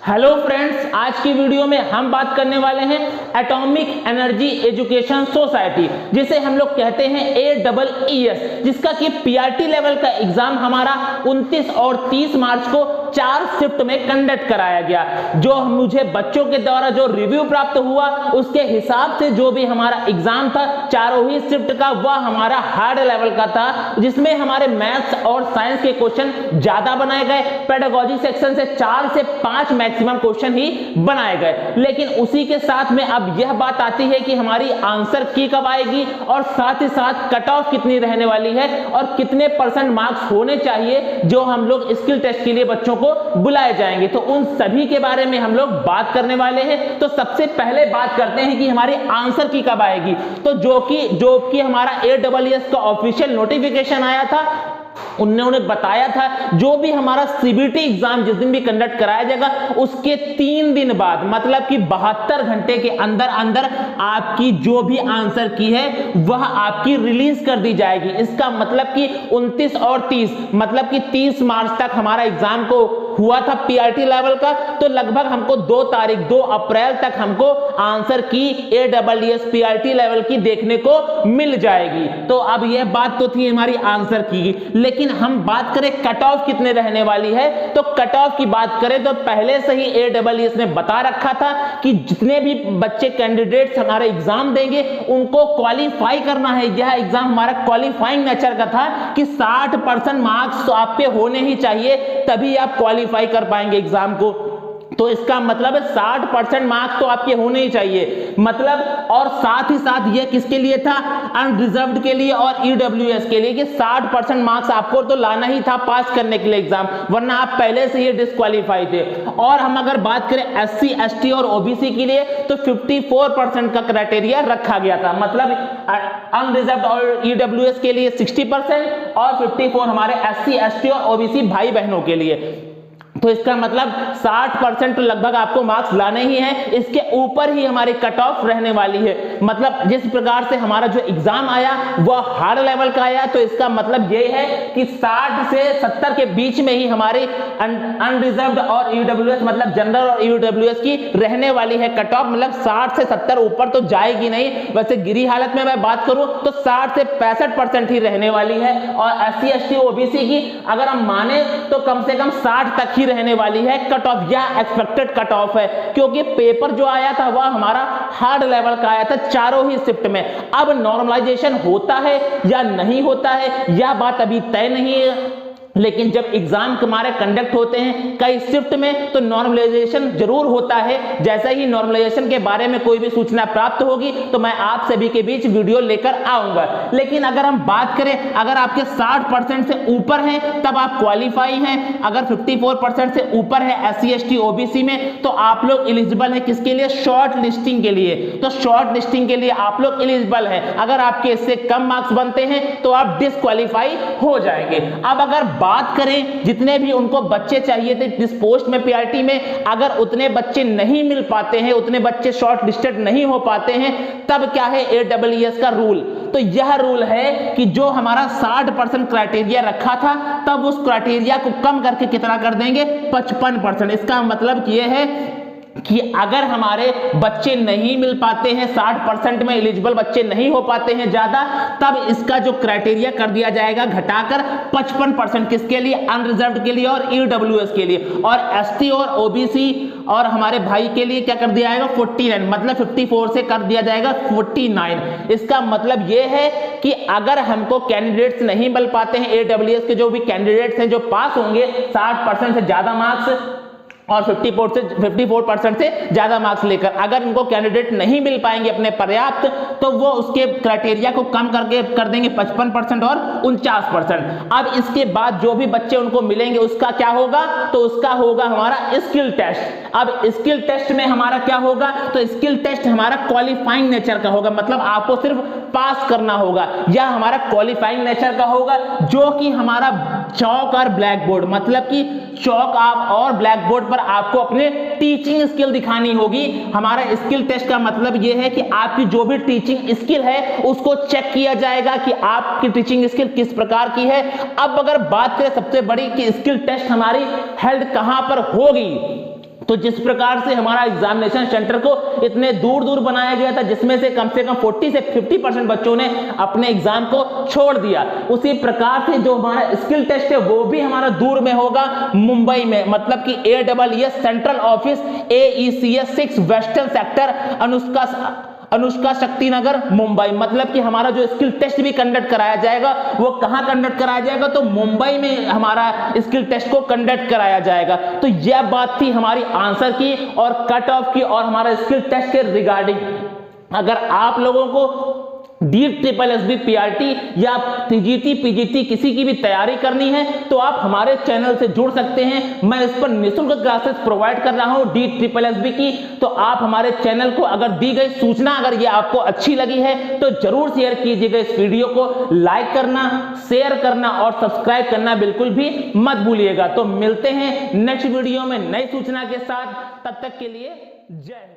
Hello friends, आज की video में हम बात करने वाले हैं एटॉमिक एनर्जी एजुकेशन सोसाइटी, जिसे हम लोग कहते हैं AEES, जिसका कि पीआरटी लेवल का एग्जाम हमारा 29 और 30 मार्च को 4 शिफ्ट में कंडक्ट कराया गया। जो मुझे बच्चों के द्वारा जो रिव्यू प्राप्त हुआ उसके हिसाब से जो भी हमारा एग्जाम था चारों ही शिफ्ट का, वह हमारा हार्ड लेवल का था, जिसमें हमारे मैथ्स और साइंस के क्वेश्चन ज्यादा बनाए गए। पेडागोजी सेक्शन से 4 से 5 मैक्सिमम क्वेश्चन ही बनाए गए। लेकिन उसी के साथ में अब यह बात आती है कि हमारी आंसर की कब आएगी और साथ ही साथ कट ऑफ कितनी रहने वाली है और कितने % मार्क्स होने चाहिए जो हम लोग स्किल टेस्ट के लिए बच्चों को बुलाए जाएंगे। तो उन सभी के बारे में हम लोग बात करने वाले हैं। तो सबसे पहले बात करते हैं कि हमारी आंसर की कब आएगी। तो जो कि हमारा AEES का ऑफिशियल नोटिफिकेशन आया था, उन्होंने बताया था जो भी हमारा सीबीटी एग्जाम जिस दिन भी कंडक्ट कराया जाएगा उसके 3 दिन बाद, मतलब कि 72 घंटे के अंदर अंदर आपकी जो भी आंसर की है वह आपकी रिलीज कर दी जाएगी। इसका मतलब कि 29 और 30, मतलब कि 30 मार्च तक हमारा एग्जाम को हुआ था पीआरटी लेवल का, तो लगभग हमको 2 अप्रैल तक हमको आंसर की AEES पीआरटी लेवल की देखने को मिल जाएगी। तो अब यह बात तो थी हमारी आंसर की, लेकिन हम बात करें कट ऑफ कितने रहने वाली है। तो कट ऑफ की बात करें तो पहले से ही AEES ने बता रखा था कि जितने भी बच्चे कैंडिडेट्स हमारे एग्जाम देंगे उनको क्वालिफाई करना है। यह एग्जाम हमारा क्वालिफाइंग नेचर का था कि 60% मार्क्स तो आप पे होने ही चाहिए, तभी आप क्वालिफाई कर पाएंगे एग्जाम को। तो इसका मतलब है 60% मार्क्स तो आपके होने ही चाहिए, मतलब। और साथ ही साथ ये किसके लिए था, अनरिजर्व्ड के लिए और EWS के लिए, कि 60% मार्क्स आपको तो लाना ही था पास करने के लिए एग्जाम, वरना आप पहले से ही डिस्क्वालीफाई थे। और हम अगर बात करें SC ST और OBC के लिए तो 54% का क्राइटेरिया रखा गया था, मतलब अनरिजर्व्ड और EWS के लिए 60% और 54 हमारे SC ST और OBC भाई बहनों के लिए। तो इसका मतलब 60% तो लगभग आपको मार्क्स लाने ही हैं, इसके ऊपर ही हमारी कट ऑफ रहने वाली है। मतलब जिस प्रकार से हमारा जो एग्जाम आया वह हार्ड लेवल का आया, तो इसका मतलब ये है कि 60 से 70 के बीच में ही हमारी अनरिजर्व्ड और EWS, मतलब जनरल और EWS की रहने वाली है कट ऑफ। मतलब 60 से 70 ऊपर तो जाएगी नहीं। वैसे गिरी हालत में मैं बात करूं तो 60 से 65% ही रहने वाली है, और SC ST OBC की अगर हम माने तो कम से कम 60 तक ही रहने वाली है कट ऑफ। यह एक्सपेक्टेड कट ऑफ है, क्योंकि पेपर जो आया था वह हमारा हार्ड लेवल का आया था चारों ही शिफ्ट में। अब नॉर्मलाइजेशन होता है या नहीं होता है यह बात अभी तय नहीं है, लेकिन जब एग्जाम हमारे कंडक्ट होते हैं कई शिफ्ट में तो नॉर्मलाइजेशन जरूर होता है। जैसे ही नॉर्मलाइजेशन के बारे में कोई भी सूचना प्राप्त होगी तो मैं आप सभी के बीच वीडियो लेकर आऊंगा। लेकिन अगर हम बात करें, अगर आपके 60% से ऊपर हैं तब आप क्वालिफाई हैं, अगर 54% से ऊपर है SC ST OBC में तो आप लोग एलिजिबल हैं किसके लिए, शॉर्ट लिस्टिंग के लिए। तो शॉर्ट लिस्टिंग के लिए आप लोग एलिजिबल हैं। अगर आपके इससे कम मार्क्स बनते हैं तो आप डिस्क्वालीफाई हो जाएंगे। अब अगर बात करें जितने भी उनको बच्चे चाहिए थे जिस पोस्ट में पीआरटी में, अगर उतने बच्चे नहीं मिल पाते हैं, उतने बच्चे शॉर्ट लिस्टेड नहीं हो पाते हैं, तब क्या है AEES का रूल। तो यह रूल है कि जो हमारा 60% क्राइटेरिया रखा था तब उस क्राइटेरिया को कम करके कितना कर देंगे, 55%। इसका मतलब यह है कि अगर हमारे बच्चे नहीं मिल पाते हैं, 60% में एलिजिबल बच्चे नहीं हो पाते हैं ज्यादा, तब इसका जो क्राइटेरिया कर दिया जाएगा घटाकर 55%, किसके लिए, अनरिजर्व्ड के लिए और EWS के लिए। और ST और OBC और हमारे भाई के लिए क्या कर दिया जाएगा, 49, मतलब 54 से कर दिया जाएगा 49। इसका मतलब यह है कि अगर हमको कैंडिडेट्स नहीं मिल पाते हैं, AEES के जो भी कैंडिडेट्स हैं जो पास होंगे 60% से ज्यादा मार्क्स और 54% से ज्यादा मार्क्स लेकर, अगर इनको कैंडिडेट नहीं मिल पाएंगे अपने पर्याप्त, तो वो उसके क्राइटेरिया को कम करके कर देंगे 55% और 49%। अब इसके बाद जो भी बच्चे उनको मिलेंगे उसका क्या होगा, तो उसका होगा हमारा स्किल टेस्ट। अब स्किल टेस्ट में हमारा क्या होगा, तो स्किल टेस्ट हमारा क्वालिफाइंग नेचर का होगा, मतलब आपको सिर्फ पास करना होगा। यह हमारा क्वालिफाइंग नेचर का होगा, जो कि हमारा चौक और ब्लैक बोर्ड, मतलब कि चौक आप और ब्लैक बोर्ड पर आपको अपने टीचिंग स्किल दिखानी होगी। हमारा स्किल टेस्ट का मतलब यह है कि आपकी जो भी टीचिंग स्किल है उसको चेक किया जाएगा कि आपकी टीचिंग स्किल किस प्रकार की है। अब अगर बात करें सबसे बड़ी कि स्किल टेस्ट हमारी हेल्ड कहां पर होगी, तो जिस प्रकार से हमारा एग्जामिनेशन सेंटर को इतने दूर दूर बनाया गया था, जिसमें से कम 40 से 50% बच्चों ने अपने एग्जाम को छोड़ दिया, उसी प्रकार से जो हमारा स्किल टेस्ट है वो भी हमारा दूर में होगा, मुंबई में, मतलब कि AEES central office AECS 6 western sector Anushka Shakti Nagar Mumbai. मतलब कि हमारा जो स्किल टेस्ट भी कंडक्ट कराया जाएगा वो कहां कंडक्ट कराया जाएगा, तो मुंबई में हमारा स्किल टेस्ट को कंडक्ट कराया जाएगा। तो यह बात थी हमारी आंसर की और कट ऑफ की और हमारा स्किल टेस्ट के रिगार्डिंग। अगर आप लोगों को DSSB PRT या TGT PGT किसी की भी तैयारी करनी है तो आप हमारे चैनल से जुड़ सकते हैं। मैं इस पर निःशुल्क क्लासेस प्रोवाइड कर रहा हूं DSSB की। तो आप हमारे चैनल को, अगर दी गई सूचना अगर ये आपको अच्छी लगी है तो जरूर शेयर कीजिएगा, इस वीडियो को लाइक करना, शेयर करना और सब्सक्राइब करना बिल्कुल भी मत भूलिएगा। तो मिलते हैं नेक्स्ट वीडियो में नई सूचना के साथ, तब तक के लिए जय हिंद।